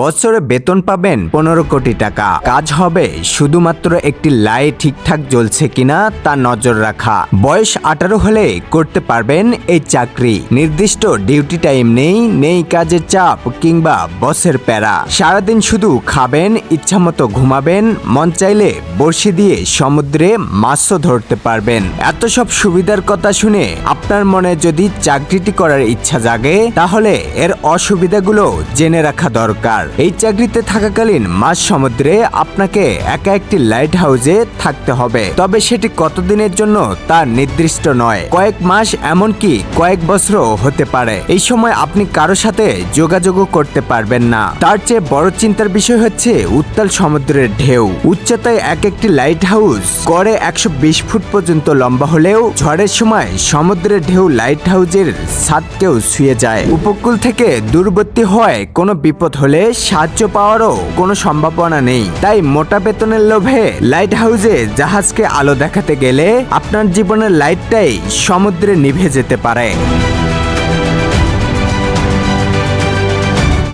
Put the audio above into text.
বছরে বেতন পাবেন 15 কোটি টাকা। কাজ হবে শুধুমাত্র একটি লাইট ঠিকঠাক জ্বলছে কিনা তা নজর রাখা। বয়স 18 হলে করতে পারবেন এই চাকরি। নির্দিষ্ট ডিউটি টাইম নেই কাজের চাপ কিংবা বসের প্যারা। সারাদিন শুধু খাবেন, ইচ্ছামতো ঘুমাবেন, মন চাইলে বড়শি দিয়ে সমুদ্রে মাছও ধরতে পারবেন। এত সব সুবিধার কথা শুনে আপনার মনে যদি চাকরিটি করার ইচ্ছা জাগে, তাহলে এর অসুবিধাগুলো জেনে রাখা দরকার। এই চাকরিতে থাকাকালীন মাঝ সমুদ্রে আপনাকে একা একটি লাইট হাউসে থাকতে হবে। তবে সেটি কতদিনের জন্য তা নির্দিষ্ট নয়। কয়েক মাস, এমনকি কয়েক বছরও হতে পারে। এই সময় আপনি কারো সাথে যোগাযোগও করতে পারবেন না। তার চেয়ে বড় চিন্তার বিষয় হচ্ছে উত্তাল সমুদ্রের ঢেউ। উচ্চতায় এক একটি লাইট হাউস গড়ে 120 ফুট পর্যন্ত লম্বা হলেও ঝড়ের সময় সমুদ্রের ঢেউ লাইট হাউসের ছাদকেও ছুঁয়ে যায়। উপকূল থেকে দূরবর্তী হওয়ায় কোনো বিপদ হলে সাহায্য পাওয়ারও কোনো সম্ভাবনা নেই। তাই মোটা বেতনের লোভে লাইট হাউসে জাহাজকে আলো দেখাতে গেলে আপনার জীবনের লাইটটাই সমুদ্রে নিভে যেতে পারে।